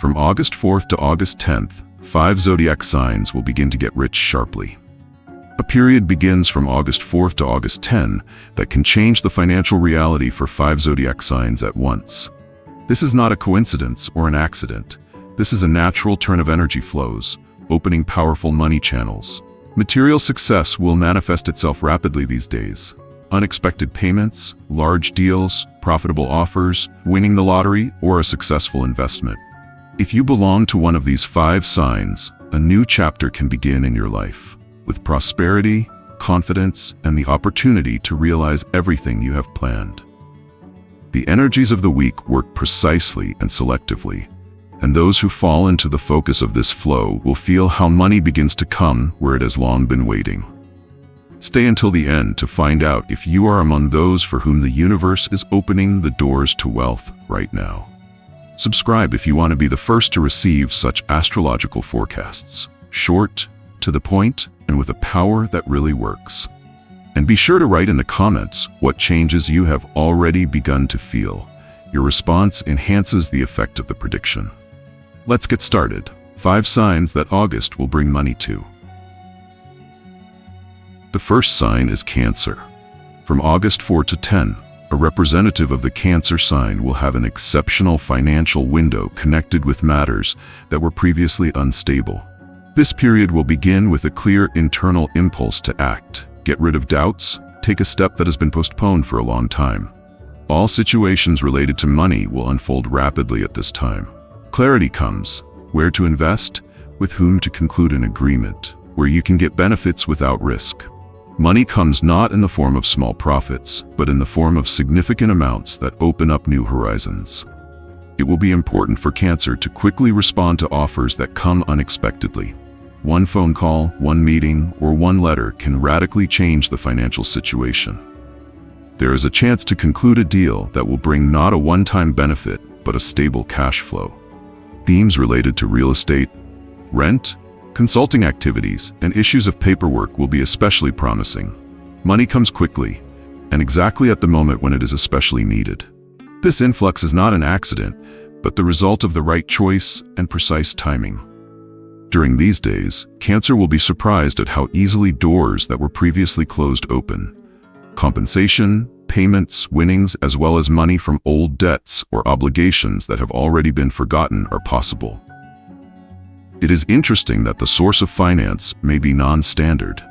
From August 4th to August 10th, 5 zodiac signs will begin to get rich sharply. A period begins from August 4th to August 10 that can change the financial reality for 5 zodiac signs at once. This is not a coincidence or an accident. This is a natural turn of energy flows, opening powerful money channels. Material success will manifest itself rapidly these days. Unexpected payments, large deals, profitable offers, winning the lottery, or a successful investment. If you belong to one of these 5 signs, a new chapter can begin in your life, with prosperity, confidence, and the opportunity to realize everything you have planned. The energies of the week work precisely and selectively, and those who fall into the focus of this flow will feel how money begins to come where it has long been waiting. Stay until the end to find out if you are among those for whom the universe is opening the doors to wealth right now. Subscribe if you want to be the first to receive such astrological forecasts, short, to the point, and with a power that really works. And be sure to write in the comments what changes you have already begun to feel. Your response enhances the effect of the prediction. Let's get started. 5 signs that August will bring money to. The first sign is Cancer. From August 4 to 10, a representative of the Cancer sign will have an exceptional financial window connected with matters that were previously unstable. This period will begin with a clear internal impulse to act, get rid of doubts, take a step that has been postponed for a long time. All situations related to money will unfold rapidly at this time. Clarity comes: where to invest, with whom to conclude an agreement, where you can get benefits without risk. Money comes not in the form of small profits, but in the form of significant amounts that open up new horizons. It will be important for Cancer to quickly respond to offers that come unexpectedly. One phone call, one meeting, or one letter can radically change the financial situation. There is a chance to conclude a deal that will bring not a one-time benefit, but a stable cash flow. Themes related to real estate, rent, consulting activities, and issues of paperwork will be especially promising. Money comes quickly, and exactly at the moment when it is especially needed. This influx is not an accident, but the result of the right choice and precise timing. During these days, Cancer will be surprised at how easily doors that were previously closed open. Compensation, payments, winnings, as well as money from old debts or obligations that have already been forgotten are possible. It is interesting that the source of finance may be non-standard.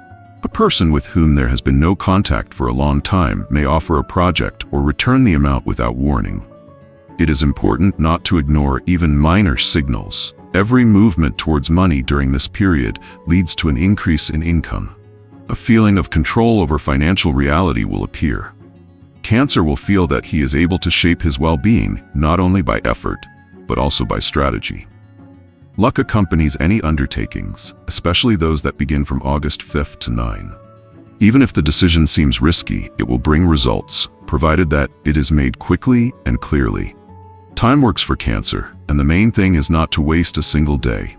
A person with whom there has been no contact for a long time may offer a project or return the amount without warning. It is important not to ignore even minor signals. Every movement towards money during this period leads to an increase in income. A feeling of control over financial reality will appear. Cancer will feel that he is able to shape his well-being not only by effort, but also by strategy. Luck accompanies any undertakings, especially those that begin from August 5th to 9. Even if the decision seems risky, it will bring results, provided that it is made quickly and clearly. Time works for Cancer, and the main thing is not to waste a single day.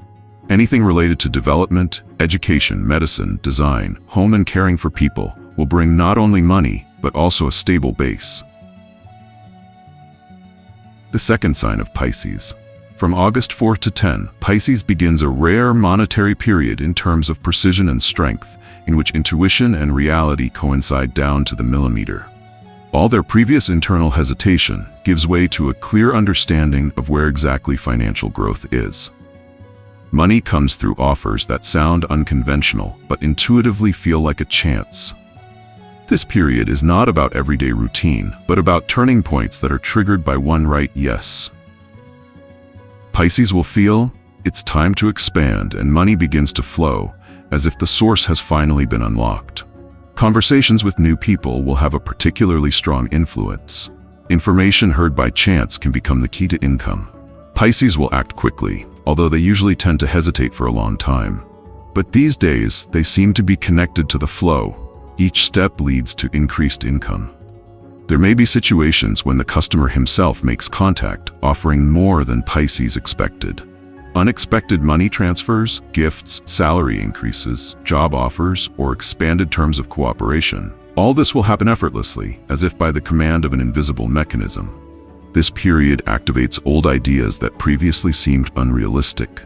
Anything related to development, education, medicine, design, home, and caring for people will bring not only money, but also a stable base. The second sign of Pisces. From August 4th to 10, Pisces begins a rare monetary period in terms of precision and strength, in which intuition and reality coincide down to the millimeter. All their previous internal hesitation gives way to a clear understanding of where exactly financial growth is. Money comes through offers that sound unconventional, but intuitively feel like a chance. This period is not about everyday routine, but about turning points that are triggered by one right yes. Pisces will feel it's time to expand, and money begins to flow, as if the source has finally been unlocked. Conversations with new people will have a particularly strong influence. Information heard by chance can become the key to income. Pisces will act quickly, although they usually tend to hesitate for a long time. But these days, they seem to be connected to the flow. Each step leads to increased income. There may be situations when the customer himself makes contact, offering more than Pisces expected. Unexpected money transfers, gifts, salary increases, job offers, or expanded terms of cooperation. All this will happen effortlessly, as if by the command of an invisible mechanism. This period activates old ideas that previously seemed unrealistic.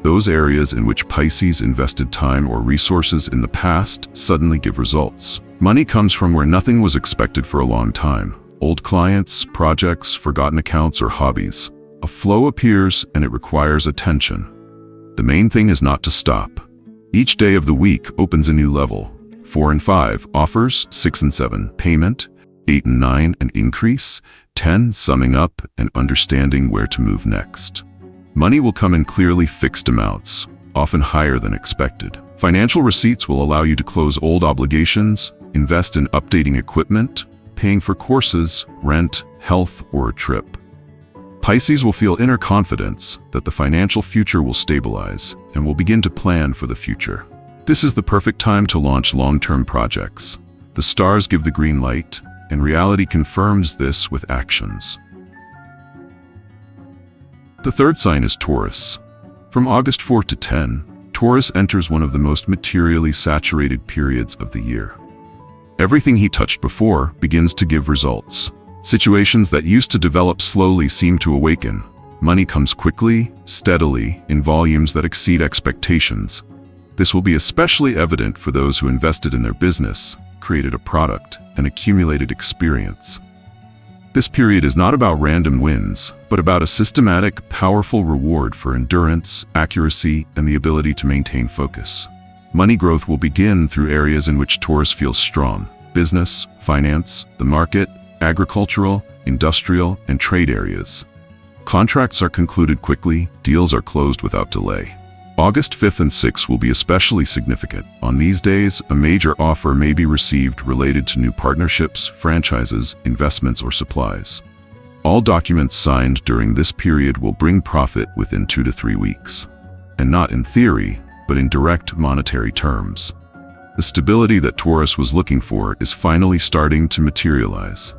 Those areas in which Pisces invested time or resources in the past suddenly give results. Money comes from where nothing was expected for a long time. Old clients, projects, forgotten accounts, or hobbies. A flow appears and it requires attention. The main thing is not to stop. Each day of the week opens a new level. 4 and 5, offers. 6 and 7, payment. 8 and 9, an increase. 10, summing up and understanding where to move next. Money will come in clearly fixed amounts, often higher than expected. Financial receipts will allow you to close old obligations, invest in updating equipment, paying for courses, rent, health, or a trip. Pisces will feel inner confidence that the financial future will stabilize and will begin to plan for the future. This is the perfect time to launch long-term projects. The stars give the green light, and reality confirms this with actions. The third sign is Taurus. From August 4 to 10, Taurus enters one of the most materially saturated periods of the year. Everything he touched before begins to give results. Situations that used to develop slowly seem to awaken. Money comes quickly, steadily, in volumes that exceed expectations. This will be especially evident for those who invested in their business, created a product, and accumulated experience. This period is not about random wins, but about a systematic, powerful reward for endurance, accuracy, and the ability to maintain focus. Money growth will begin through areas in which Taurus feels strong: business, finance, the market, agricultural, industrial, and trade areas. Contracts are concluded quickly, deals are closed without delay. August 5th and 6th will be especially significant. On these days, a major offer may be received related to new partnerships, franchises, investments, or supplies. All documents signed during this period will bring profit within 2 to 3 weeks. And not in theory, but in direct monetary terms. The stability that Taurus was looking for is finally starting to materialize.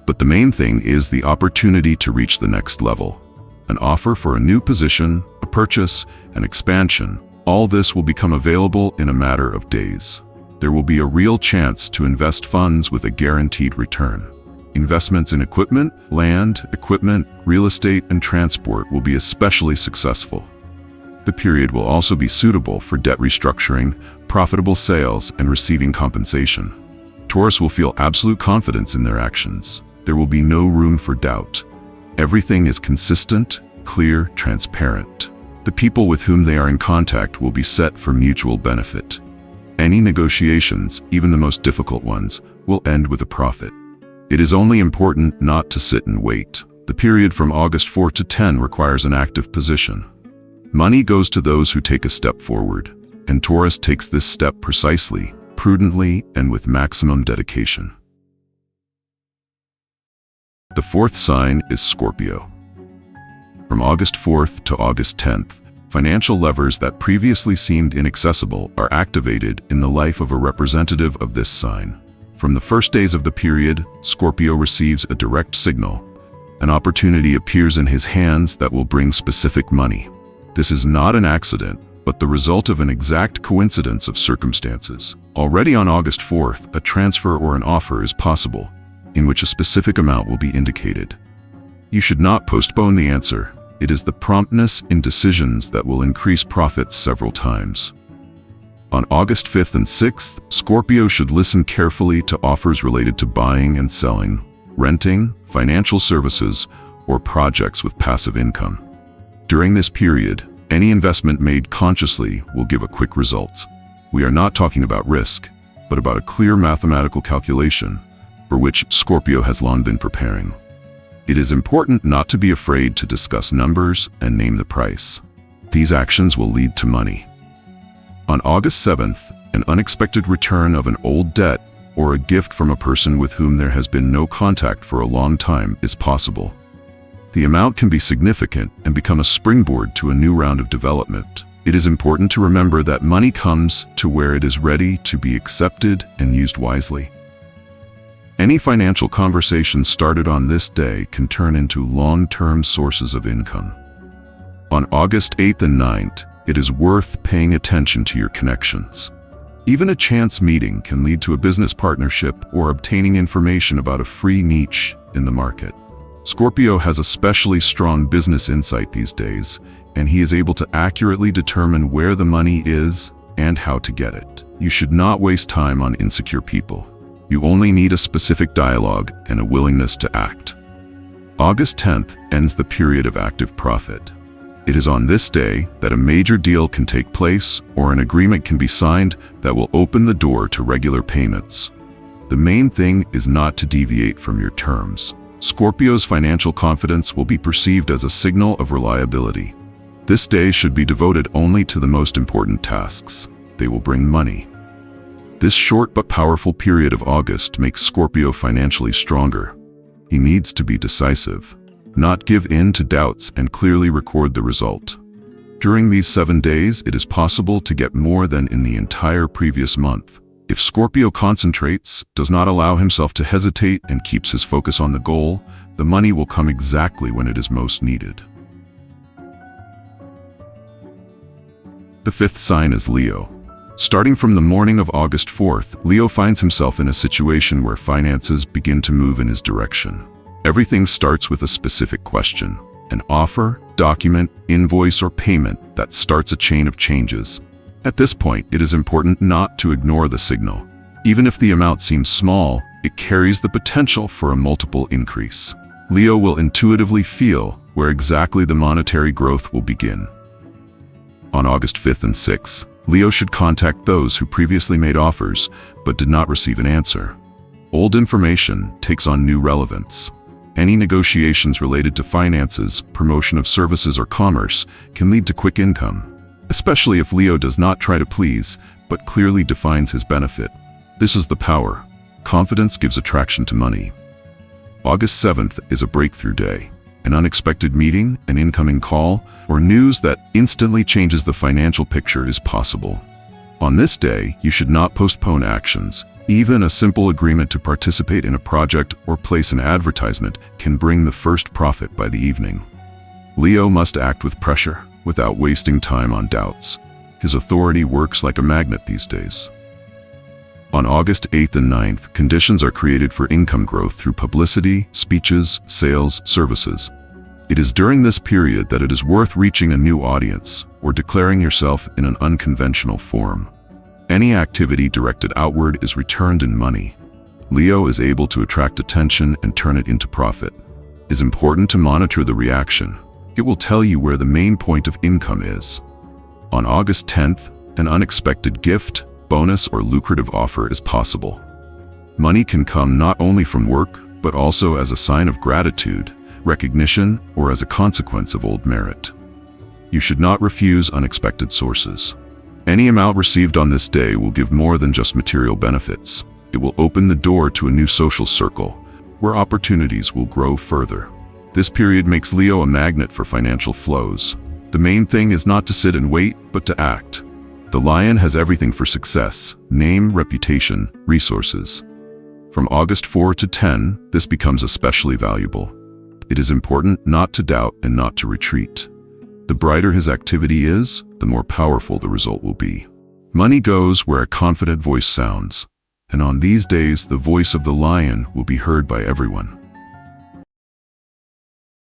But the main thing is the opportunity to reach the next level. An offer for a new position, a purchase, an expansion. All this will become available in a matter of days. There will be a real chance to invest funds with a guaranteed return. Investments in equipment, land, equipment, real estate, and transport will be especially successful. The period will also be suitable for debt restructuring, profitable sales, and receiving compensation. Taurus will feel absolute confidence in their actions. There will be no room for doubt. Everything is consistent, clear, transparent. The people with whom they are in contact will be set for mutual benefit. Any negotiations, even the most difficult ones, will end with a profit. It is only important not to sit and wait. The period from August 4 to 10 requires an active position. Money goes to those who take a step forward, and Taurus takes this step precisely, prudently, and with maximum dedication. The fourth sign is Scorpio. From August 4th to August 10th, financial levers that previously seemed inaccessible are activated in the life of a representative of this sign. From the first days of the period, Scorpio receives a direct signal. An opportunity appears in his hands that will bring specific money. This is not an accident, but the result of an exact coincidence of circumstances. Already on August 4th, a transfer or an offer is possible, in which a specific amount will be indicated. You should not postpone the answer. It is the promptness in decisions that will increase profits several times. On August 5th and 6th, Scorpio should listen carefully to offers related to buying and selling, renting, financial services, or projects with passive income. During this period, any investment made consciously will give a quick result. We are not talking about risk, but about a clear mathematical calculation for which Scorpio has long been preparing. It is important not to be afraid to discuss numbers and name the price. These actions will lead to money. On August 7th, an unexpected return of an old debt or a gift from a person with whom there has been no contact for a long time is possible. The amount can be significant and become a springboard to a new round of development. It is important to remember that money comes to where it is ready to be accepted and used wisely. Any financial conversation started on this day can turn into long-term sources of income. On August 8th and 9th, it is worth paying attention to your connections. Even a chance meeting can lead to a business partnership or obtaining information about a free niche in the market. Scorpio has especially strong business insight these days, and he is able to accurately determine where the money is and how to get it. You should not waste time on insecure people. You only need a specific dialogue and a willingness to act. August 10th ends the period of active profit. It is on this day that a major deal can take place or an agreement can be signed that will open the door to regular payments. The main thing is not to deviate from your terms. Scorpio's financial confidence will be perceived as a signal of reliability. This day should be devoted only to the most important tasks. They will bring money. This short but powerful period of August makes Scorpio financially stronger. He needs to be decisive, not give in to doubts, and clearly record the result. During these 7 days, it is possible to get more than in the entire previous month. If Scorpio concentrates, does not allow himself to hesitate, and keeps his focus on the goal, the money will come exactly when it is most needed. The fifth sign is Leo. Starting from the morning of August 4th, Leo finds himself in a situation where finances begin to move in his direction. Everything starts with a specific question, an offer, document, invoice, or payment that starts a chain of changes. At this point, it is important not to ignore the signal. Even if the amount seems small, it carries the potential for a multiple increase. Leo will intuitively feel where exactly the monetary growth will begin. On August 5th and 6th, Leo should contact those who previously made offers but did not receive an answer. Old information takes on new relevance. Any negotiations related to finances, promotion of services, or commerce can lead to quick income, especially if Leo does not try to please, but clearly defines his benefit. This is the power. Confidence gives attraction to money. August 7th is a breakthrough day. An unexpected meeting, an incoming call, or news that instantly changes the financial picture is possible. On this day, you should not postpone actions. Even a simple agreement to participate in a project or place an advertisement can bring the first profit by the evening. Leo must act with pressure, without wasting time on doubts. His authority works like a magnet these days. On August 8th and 9th, conditions are created for income growth through publicity, speeches, sales, services. It is during this period that it is worth reaching a new audience or declaring yourself in an unconventional form. Any activity directed outward is returned in money. Leo is able to attract attention and turn it into profit. It is important to monitor the reaction. It will tell you where the main point of income is. On August 10th, an unexpected gift, bonus, or lucrative offer is possible. Money can come not only from work, but also as a sign of gratitude, recognition, or as a consequence of old merit. You should not refuse unexpected sources. Any amount received on this day will give more than just material benefits. It will open the door to a new social circle, where opportunities will grow further. This period makes Leo a magnet for financial flows. The main thing is not to sit and wait, but to act. The lion has everything for success: name, reputation, resources. From August 4 to 10, this becomes especially valuable. It is important not to doubt and not to retreat. The brighter his activity is, the more powerful the result will be. Money goes where a confident voice sounds, and on these days the voice of the lion will be heard by everyone.